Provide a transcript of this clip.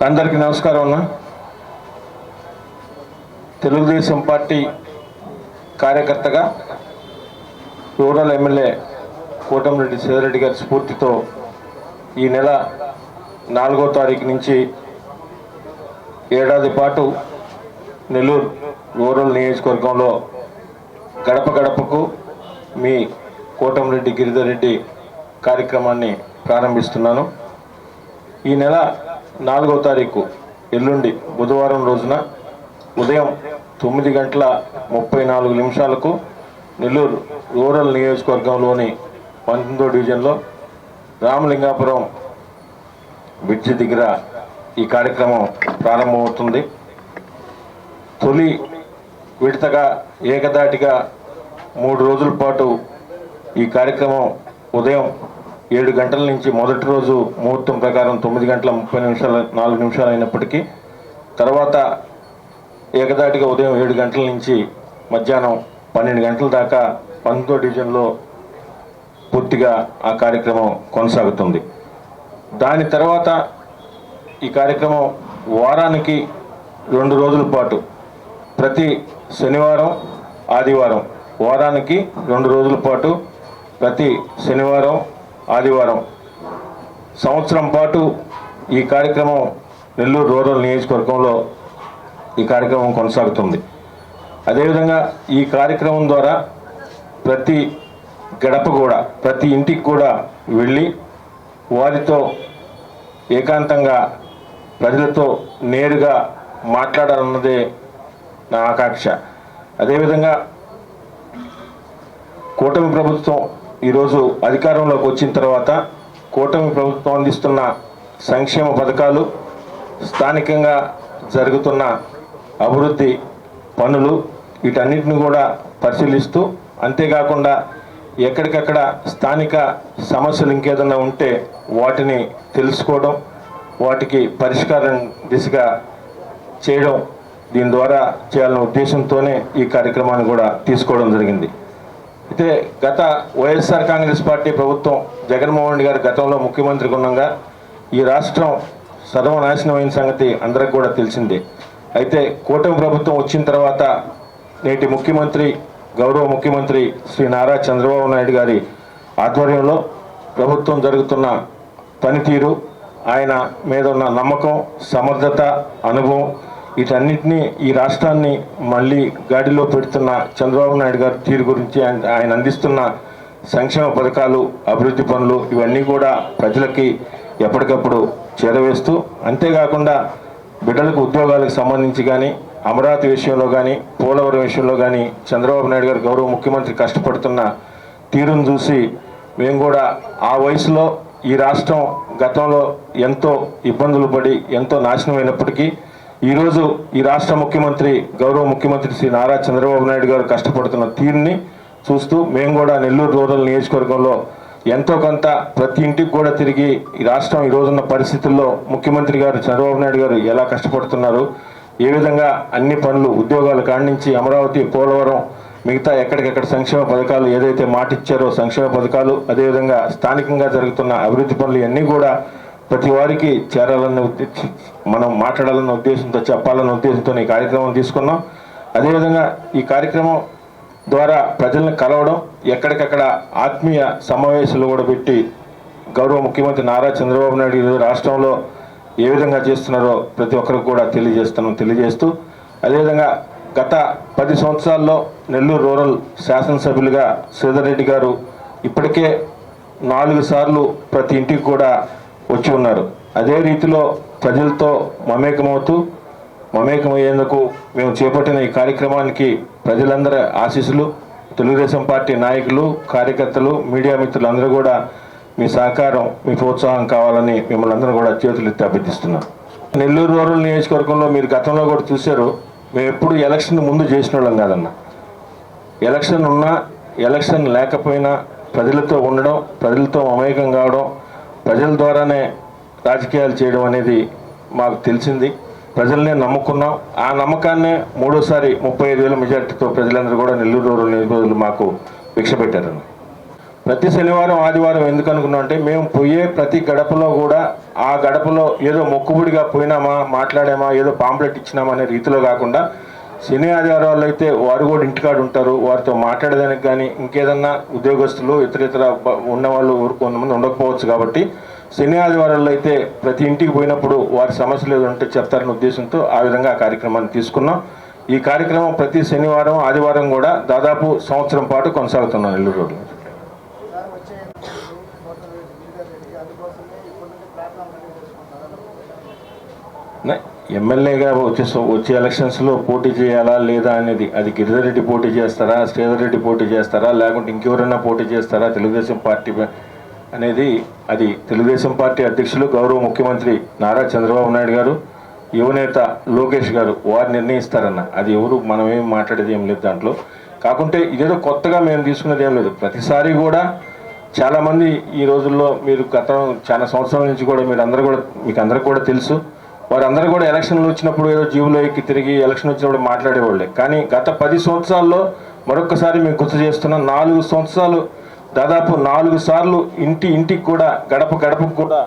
అందరికీ నమస్కారం అన్న. తెలుగుదేశం పార్టీ కార్యకర్తగా రూరల్ ఎమ్మెల్యే కోటమిరెడ్డి సేదరెడ్డి గారి స్ఫూర్తితో ఈ నెల 4వ తారీఖు నుంచి ఏడాది పాటు నెల్లూరు రూరల్ నియోజకవర్గంలో గడప గడపకు మీ కోటమిరెడ్డి గిరిధర్ రెడ్డి కార్యక్రమాన్ని ప్రారంభిస్తున్నాను. ఈ నెల 4వ తారీఖు ఎల్లుండి బుధవారం రోజున ఉదయం 9:34 నెల్లూరు రూరల్ నియోజకవర్గంలోని 19వ డివిజన్లో రామలింగాపురం బ్రిడ్జి దగ్గర ఈ కార్యక్రమం ప్రారంభమవుతుంది. తొలి విడతగా ఏకదాటిగా 3 రోజుల పాటు ఈ కార్యక్రమం ఉదయం 7 గంటల నుంచి మొదటి రోజు ముహూర్తం ప్రకారం 9:30 అయినప్పటికీ తర్వాత ఏకదాటిగా ఉదయం 7 గంటల నుంచి మధ్యాహ్నం 12 గంటల దాకా 19వ డివిజన్లో పూర్తిగా ఆ కార్యక్రమం కొనసాగుతుంది. దాని తర్వాత ఈ కార్యక్రమం వారానికి 2 రోజుల పాటు ప్రతి శనివారం ఆదివారం వారానికి 2 రోజుల పాటు ప్రతి శనివారం ఆదివారం సంవత్సరం పాటు ఈ కార్యక్రమం నెల్లూరు రూరల్ నియోజకవర్గంలో ఈ కార్యక్రమం కొనసాగుతుంది. అదేవిధంగా ఈ కార్యక్రమం ద్వారా ప్రతి గడప కూడా ప్రతి ఇంటికి కూడా వెళ్ళి వారితో ఏకాంతంగా ప్రజలతో నేరుగా మాట్లాడాలన్నదే నా ఆకాంక్ష. అదేవిధంగా కూటమి ప్రభుత్వం ఈరోజు అధికారంలోకి వచ్చిన తర్వాత కూటమి ప్రభుత్వం అందిస్తున్న సంక్షేమ పథకాలు, స్థానికంగా జరుగుతున్న అభివృద్ధి పనులు వీటన్నిటిని కూడా పరిశీలిస్తూ, అంతేకాకుండా ఎక్కడికక్కడ స్థానిక సమస్యలు ఇంకేదన్నా ఉంటే వాటిని తెలుసుకోవడం, వాటికి పరిష్కారం దిశగా చేయడం, దీని ద్వారా చేయాలనే ఉద్దేశంతోనే ఈ కార్యక్రమాన్ని కూడా తీసుకోవడం జరిగింది. అయితే గత వైఎస్ఆర్ కాంగ్రెస్ పార్టీ ప్రభుత్వం జగన్మోహన్ రెడ్డి గారు గతంలో ముఖ్యమంత్రిగా ఉండగా ఈ రాష్ట్రం సర్వనాశనమైన సంగతి అందరికి కూడా తెలిసిందే. అయితే కూటమి ప్రభుత్వం వచ్చిన తర్వాత నేటి ముఖ్యమంత్రి గౌరవ ముఖ్యమంత్రి శ్రీ నారా చంద్రబాబు నాయుడు గారి ఆధ్వర్యంలో ప్రభుత్వం జరుగుతున్న పనితీరు, ఆయన మీద ఉన్న నమ్మకం, సమర్థత, అనుభవం వీటన్నిటినీ ఈ రాష్ట్రాన్ని మళ్ళీ గాడిలో పెడుతున్న చంద్రబాబు నాయుడు గారి తీరు గురించి, ఆయన అందిస్తున్న సంక్షేమ పథకాలు, అభివృద్ధి పనులు ఇవన్నీ కూడా ప్రజలకి ఎప్పటికప్పుడు చేరవేస్తూ, అంతేకాకుండా బిడ్డలకు ఉద్యోగాలకు సంబంధించి కానీ, అమరావతి విషయంలో కానీ, పోలవరం విషయంలో కానీ చంద్రబాబు నాయుడు గారు గౌరవ ముఖ్యమంత్రి కష్టపడుతున్న తీరును చూసి మేము కూడా ఆ వయసులో ఈ రాష్ట్రం గతంలో ఎంతో ఇబ్బందులు పడి ఎంతో నాశనమైనప్పటికీ ఈరోజు ఈ రాష్ట్ర ముఖ్యమంత్రి గౌరవ ముఖ్యమంత్రి శ్రీ నారా చంద్రబాబు నాయుడు గారు కష్టపడుతున్న తీరుని చూస్తూ మేము కూడా నెల్లూరు రూరల్ నియోజకవర్గంలో ఎంతో కొంత ప్రతి ఇంటికి కూడా తిరిగి ఈ రాష్ట్రం ఈరోజున్న పరిస్థితుల్లో ముఖ్యమంత్రి గారు చంద్రబాబు నాయుడు గారు ఎలా కష్టపడుతున్నారు, ఏ విధంగా అన్ని పనులు ఉద్యోగాల కాడి నుంచి అమరావతి, పోలవరం, మిగతా ఎక్కడికెక్కడ సంక్షేమ పథకాలు ఏదైతే మాటిచ్చారో సంక్షేమ పథకాలు, అదేవిధంగా స్థానికంగా జరుగుతున్న అభివృద్ధి పనులు ఇవన్నీ కూడా ప్రతి వారికి చేరాలన్న మనం మాట్లాడాలన్న ఉద్దేశంతో, చెప్పాలన్న ఉద్దేశంతో ఈ కార్యక్రమం తీసుకున్నాం. అదేవిధంగా ఈ కార్యక్రమం ద్వారా ప్రజలను కలవడం, ఎక్కడికక్కడ ఆత్మీయ సమావేశాలు కూడా పెట్టి గౌరవ ముఖ్యమంత్రి నారా చంద్రబాబు నాయుడు రాష్ట్రంలో ఏ విధంగా చేస్తున్నారో ప్రతి ఒక్కరికి కూడా తెలియజేస్తూ, అదేవిధంగా గత 10 సంవత్సరాల్లో నెల్లూరు రూరల్ శాసనసభ్యులుగా శ్రీధర్ రెడ్డి గారు ఇప్పటికే 4 సార్లు ప్రతి ఇంటికి కూడా వచ్చి ఉన్నారు. అదే రీతిలో ప్రజలతో మమేకమయ్యేందుకు మేము చేపట్టిన ఈ కార్యక్రమానికి ప్రజలందరి ఆశీస్సులు, తెలుగుదేశం పార్టీ నాయకులు, కార్యకర్తలు, మీడియా మిత్రులు అందరూ కూడా మీ సహకారం, మీ ప్రోత్సాహం కావాలని మిమ్మల్ని అందరూ కూడా చేతులెత్తి అభ్యర్థిస్తున్నాం. నెల్లూరు రూరల్ నియోజకవర్గంలో మీరు గతంలో కూడా చూశారు, మేము ఎప్పుడు ఎలక్షన్ ముందు చేసిన వాళ్ళం కాదన్న. ఎలక్షన్ ఉన్నా ఎలక్షన్ లేకపోయినా ప్రజలతో ఉండడం, ప్రజలతో మమేకం కావడం, ప్రజల ద్వారానే రాజకీయాలు చేయడం అనేది మాకు తెలిసింది. ప్రజల్నే నమ్ముకున్నాం. ఆ నమ్మకాన్నే మూడోసారి 35,000 మెజార్టీతో ప్రజలందరూ కూడా నెల్లూరు రూరల్ నియోజకవర్గంలో మాకు భిక్ష పెట్టారన్న. ప్రతి శనివారం ఆదివారం ఎందుకు అనుకున్నాం అంటే మేము పోయే ప్రతి గడపలో కూడా ఆ గడపలో ఏదో మొక్కుబడిగా పోయినామా మాట్లాడామా ఏదో పాంప్లెట్ ఇచ్చినామా అనే రీతిలో కాకుండా శని ఆదివారాలు అయితే వారు కూడా ఇంటికాడ ఉంటారు, వారితో మాట్లాడడానికి కానీ ఇంకేదన్నా ఉద్యోగస్తులు ఇతర ఉన్నవాళ్ళు కొంతమంది ఉండకపోవచ్చు. కాబట్టి శని ఆదివారాల్లో అయితే ప్రతి ఇంటికి పోయినప్పుడు వారి సమస్యలు ఏదో ఉంటే చెప్తారనే ఉద్దేశంతో ఆ విధంగా ఆ కార్యక్రమాన్ని తీసుకున్నాం. ఈ కార్యక్రమం ప్రతి శనివారం ఆదివారం కూడా దాదాపు సంవత్సరం పాటు కొనసాగుతున్నాం నెల్లూరు రోడ్లో. ఎమ్మెల్యేగా వచ్చే ఎలక్షన్స్లో పోటీ చేయాలా లేదా అనేది అది గిరిధర్ రెడ్డి పోటీ చేస్తారా, శ్రీధర్ రెడ్డి పోటీ చేస్తారా, లేకుంటే ఇంకెవరైనా పోటీ చేస్తారా తెలుగుదేశం పార్టీ అనేది అది తెలుగుదేశం పార్టీ అధ్యక్షులు గౌరవ ముఖ్యమంత్రి నారా చంద్రబాబు నాయుడు గారు, యువనేత లోకేష్ గారు వారు నిర్ణయిస్తారన్న. అది ఎవరు మనమేం మాట్లాడేది ఏం లేదు దాంట్లో. కాకుంటే ఇదేదో కొత్తగా మేము తీసుకునేది ఏం లేదు. ప్రతిసారి కూడా చాలామంది ఈ రోజుల్లో మీరు గత చాలా సంవత్సరాల నుంచి కూడా మీకు అందరికీ కూడా తెలుసు, వారందరూ కూడా ఎలక్షన్లు వచ్చినప్పుడు ఏదో జీవులో ఎక్కి తిరిగి ఎలక్షన్ వచ్చినప్పుడు మాట్లాడేవాళ్ళే. కానీ గత 10 సంవత్సరాల్లో మరొకసారి మేము గుర్తు చేస్తున్నాం, 4 సంవత్సరాలు దాదాపు 4 సార్లు ఇంటికి కూడా గడపకు కూడా